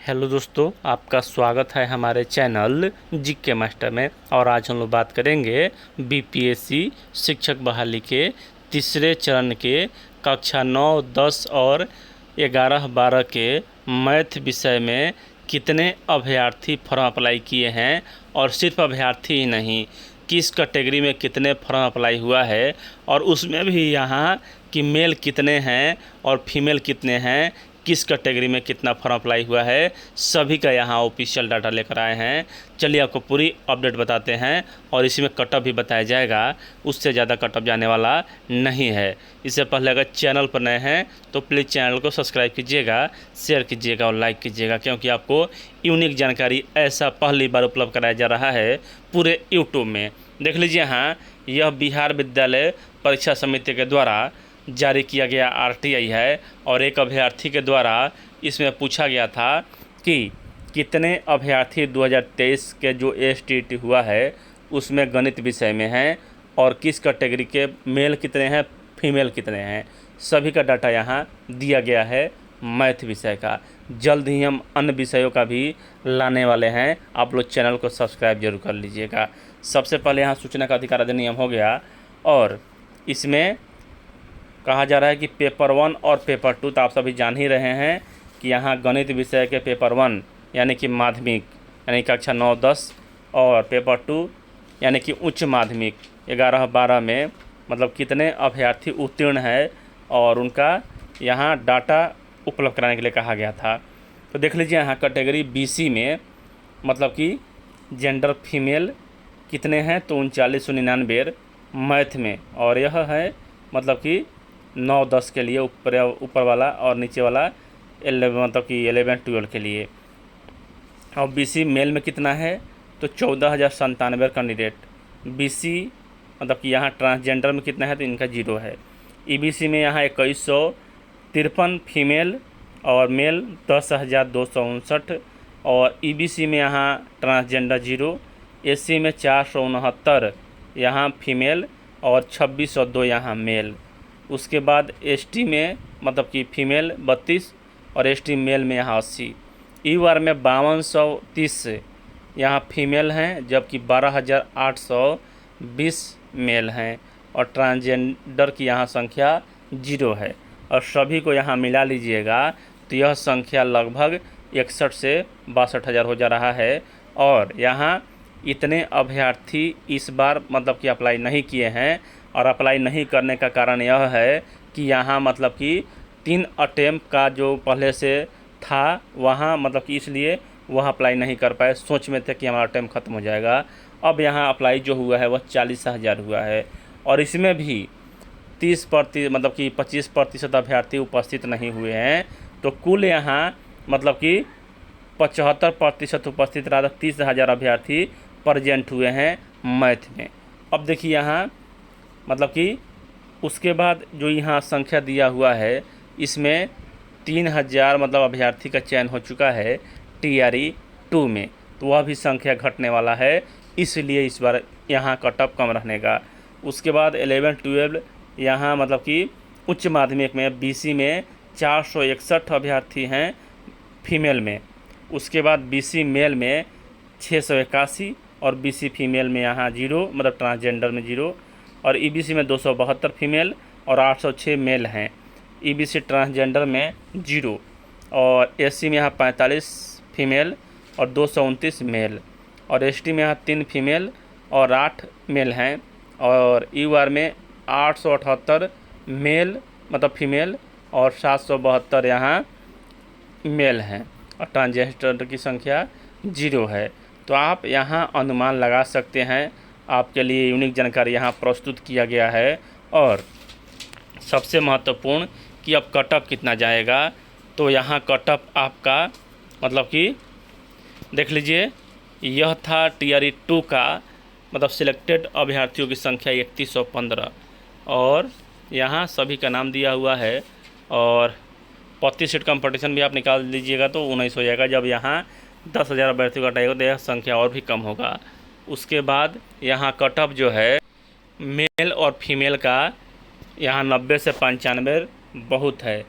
Hello दोस्तों, आपका स्वागत है हमारे चैनल जीके मास्टर में। और आज हम लोग बात करेंगे बीपीएससी शिक्षक बहाली के तीसरे चरण के कक्षा 9, 10 और 11, 12 के मैथ विषय में कितने अभ्यर्थी फॉर्म अप्लाई किए हैं, और सिर्फ अभ्यर्थी ही नहीं, किस कैटेगरी में कितने फॉर्म अप्लाई हुआ है, और उसमें भी यहाँ कि मेल कितने हैं और फीमेल कितने हैं, किस कैटेगरी में कितना फॉर्म अप्लाई हुआ है, सभी का यहाँ ऑफिशियल डाटा लेकर आए हैं। चलिए आपको पूरी अपडेट बताते हैं, और इसी में कटअप भी बताया जाएगा। उससे ज़्यादा कटअप जाने वाला नहीं है। इससे पहले अगर चैनल पर नए हैं तो प्लीज़ चैनल को सब्सक्राइब कीजिएगा, शेयर कीजिएगा और लाइक कीजिएगा, क्योंकि आपको यूनिक जानकारी ऐसा पहली बार उपलब्ध कराया जा रहा है पूरे यूट्यूब में। देख लीजिए, यहाँ यह बिहार विद्यालय परीक्षा समिति के द्वारा जारी किया गया आरटीआई है, और एक अभ्यर्थी के द्वारा इसमें पूछा गया था कि कितने अभ्यर्थी 2023 के जो एसटीईटी हुआ है उसमें गणित विषय में हैं, और किस कैटेगरी के मेल कितने हैं, फीमेल कितने हैं, सभी का डाटा यहाँ दिया गया है मैथ विषय का। जल्द ही हम अन्य विषयों का भी लाने वाले हैं, आप लोग चैनल को सब्सक्राइब जरूर कर लीजिएगा। सबसे पहले यहाँ सूचना का अधिकार अधिनियम हो गया, और इसमें कहा जा रहा है कि पेपर 1 और पेपर 2 तो आप सभी जान ही रहे हैं कि यहाँ गणित विषय के पेपर 1 यानी कि माध्यमिक यानी कक्षा 9, 10 और पेपर 2 यानी कि उच्च माध्यमिक 11, 12 में मतलब कितने अभ्यर्थी उत्तीर्ण हैं, और उनका यहाँ डाटा उपलब्ध कराने के लिए कहा गया था। तो देख लीजिए, यहाँ कैटेगरी बीसी में मतलब कि जेंडर फीमेल कितने हैं, तो 3999 मैथ में, और यह है मतलब कि 9, 10 के लिए ऊपर वाला, और नीचे वाला 11 मतलब कि 11, 12 के लिए। और बीसी मेल में कितना है, तो 14,097 कैंडिडेट। बीसी मतलब कि यहाँ ट्रांसजेंडर में कितना है, तो इनका 0 है। ईबीसी में यहाँ 2153 फीमेल और मेल 10,259, और ईबीसी में यहाँ ट्रांसजेंडर 0। एससी में 469 यहाँ फीमेल और 2602 यहाँ मेल। उसके बाद एसटी में मतलब कि फीमेल 32 और एसटी मेल में यहाँ 80। ईवार में 5230 यहाँ फीमेल हैं, जबकि 12,820 मेल हैं, और ट्रांसजेंडर की यहाँ संख्या 0 है। और सभी को यहाँ मिला लीजिएगा तो यह संख्या लगभग 61 से 62 हज़ार हो जा रहा है। और यहाँ इतने अभ्यर्थी इस बार मतलब कि अप्लाई नहीं किए हैं, और अप्लाई नहीं करने का कारण यह है कि यहाँ मतलब कि 3 अटेम्प्ट का जो पहले से था वहाँ मतलब कि इसलिए वह अप्लाई नहीं कर पाए। सोच में थे कि हमारा अटेम्प्ट ख़त्म हो जाएगा। अब यहाँ अप्लाई जो हुआ है वह 40,000 हुआ है, और इसमें भी 30% मतलब कि 25% अभ्यर्थी उपस्थित नहीं हुए हैं। तो कुल यहाँ मतलब कि 75% उपस्थित रहा, 30,000 अभ्यर्थी प्रेजेंट हुए हैं मैथ में। अब देखिए यहाँ मतलब कि उसके बाद जो यहाँ संख्या दिया हुआ है, इसमें 3,000 मतलब अभ्यर्थी का चयन हो चुका है टीआरई 2 में, तो वह भी संख्या घटने वाला है, इसलिए इस बार यहाँ कटअप कम रहने का। उसके बाद 11, 12 यहाँ मतलब कि उच्च माध्यमिक में बीसी में 461 अभ्यर्थी हैं फीमेल में। उसके बाद बीसी मेल में 681, और बीसी फीमेल में यहाँ 0 मतलब ट्रांसजेंडर में 0, और ईबीसी में 272 फीमेल और 806 मेल हैं। ईबीसी ट्रांसजेंडर में 0, और एससी में यहाँ 45 फीमेल और 229 मेल, और एसटी में यहाँ 3 फीमेल और 8 मेल हैं, और ईवार में 878 मेल मतलब फीमेल और 772 यहाँ मेल हैं, और ट्रांसजेंडर की संख्या 0 है। तो आप यहाँ अनुमान लगा सकते हैं, आपके लिए यूनिक जानकारी यहाँ प्रस्तुत किया गया है। और सबसे महत्वपूर्ण कि अब कटअप कितना जाएगा, तो यहाँ कटअप आपका मतलब कि देख लीजिए, यह था टीआरई 2 का मतलब सिलेक्टेड अभ्यर्थियों की संख्या 3115, और यहाँ सभी का नाम दिया हुआ है। और 35 सीट कंपटीशन भी आप निकाल लीजिएगा तो 19 हो जाएगा। जब यहाँ 10,000 अभ्यर्थियों का टाइम तो यह संख्या और भी कम होगा। उसके बाद यहाँ कटअप जो है मेल और फीमेल का यहाँ 90 से 95 बहुत है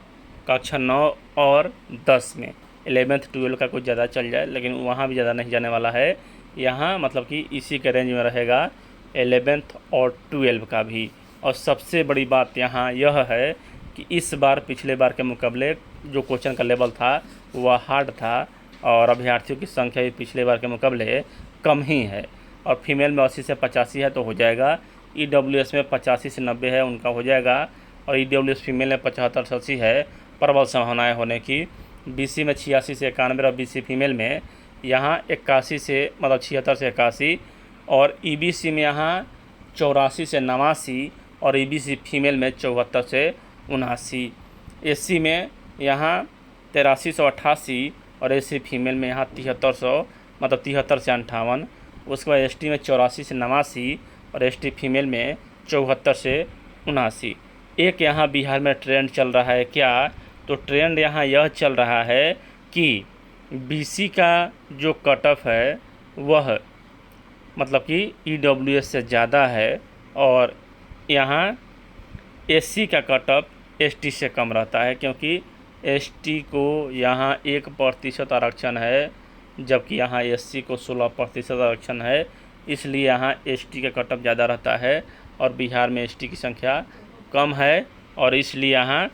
कक्षा 9 और 10 में। 11th 12 का कुछ ज़्यादा चल जाए, लेकिन वहाँ भी ज़्यादा नहीं जाने वाला है। यहाँ मतलब कि इसी के रेंज में रहेगा 11th और 12 का भी। और सबसे बड़ी बात यहाँ यह है कि इस बार पिछले बार के मुकाबले जो क्वेश्चन का लेवल था वह हार्ड था, और अभ्यर्थियों की संख्या भी पिछले बार के मुकाबले कम ही है। और फीमेल में 80 से 85 है तो हो जाएगा, EWS में 85 से 90 है उनका हो जाएगा, और EWS फीमेल में 75 से 80 है, प्रबल संभावनाएं होने की। BC में 86 से 91 और BC फीमेल में यहाँ 81 से मतलब 76 से 81, और EBC में यहाँ 84 से 89, और EBC फीमेल में 74 से 79। SC में यहाँ 83 से 88, और SC फीमेल में यहाँ 7300 मतलब 73 से 58। उसके बाद ST में 84 से 89, और ST फीमेल में 74 से 79। एक यहाँ बिहार में ट्रेंड चल रहा है क्या, तो ट्रेंड यहाँ यह चल रहा है कि BC का जो कट ऑफ है वह मतलब कि EWS से ज़्यादा है, और यहाँ SC का कट ऑफ ST से कम रहता है, क्योंकि ST को यहाँ 1% आरक्षण है, जबकि यहाँ SC को 16% आरक्षण है। इसलिए यहाँ ST का कट ऑफ ज़्यादा रहता है, और बिहार में ST की संख्या कम है, और इसलिए यहाँ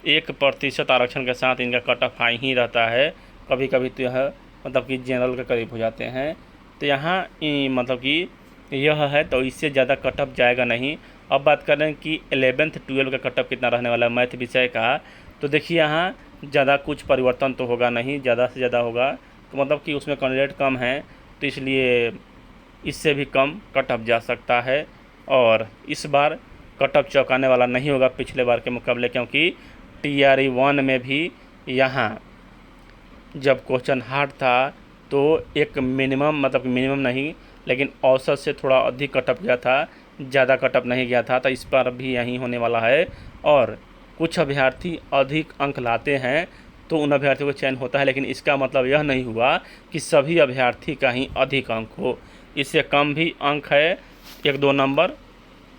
1% आरक्षण के साथ इनका कट ऑफ हाई ही रहता है। कभी कभी तो यह मतलब कि जनरल के करीब हो जाते हैं। तो यहाँ मतलब कि यह है, तो इससे ज़्यादा कट ऑफ जाएगा नहीं। अब बात करें कि 11th 12 का कट ऑफ कितना रहने वाला है मैथ विषय का, तो देखिए यहाँ ज़्यादा कुछ परिवर्तन तो होगा नहीं, ज़्यादा से ज़्यादा होगा तो मतलब कि उसमें कैंडिडेट कम है, तो इसलिए इससे भी कम कट ऑफ जा सकता है। और इस बार कट ऑफ चौंकाने वाला नहीं होगा पिछले बार के मुकाबले, क्योंकि TRE 1 में भी यहाँ जब क्वेश्चन हार्ड था तो एक मिनिमम मतलब मिनिमम नहीं लेकिन औसत से थोड़ा अधिक कट ऑफ गया था, ज़्यादा कट ऑफ नहीं गया था। तो इस बार भी यही होने वाला है, और कुछ अभ्यर्थी अधिक अंक लाते हैं तो उन अभ्यर्थियों को चयन होता है, लेकिन इसका मतलब यह नहीं हुआ कि सभी अभ्यर्थी का ही अधिक अंक हो। इससे कम भी अंक है 1-2 नंबर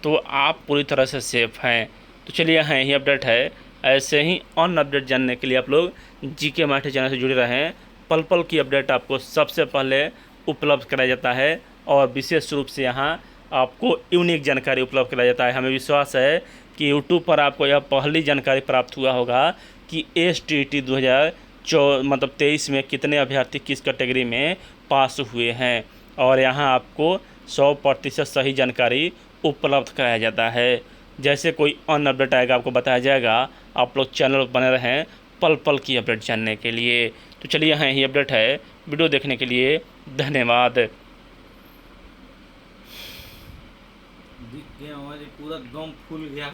तो आप पूरी तरह से सेफ हैं। तो चलिए यहाँ यही अपडेट है। ऐसे ही अन्य अपडेट जानने के लिए आप लोग GK मास्टर चैनल से जुड़े रहें। पल पल की अपडेट आपको सबसे पहले उपलब्ध कराया जाता है, और विशेष रूप से यहाँ आपको यूनिक जानकारी उपलब्ध कराया जाता है। हमें विश्वास है कि यूट्यूब पर आपको यह पहली जानकारी प्राप्त हुआ होगा कि STT 2023 में कितने अभ्यर्थी किस कैटेगरी में पास हुए हैं, और यहाँ आपको 100% सही जानकारी उपलब्ध कराया जाता है। जैसे कोई अन्य अपडेट आएगा आपको बताया जाएगा। आप लोग चैनल पर बने रहें पल पल की अपडेट जानने के लिए। तो चलिए यहाँ यही अपडेट है। वीडियो देखने के लिए धन्यवाद। पूरा दम फूल गया।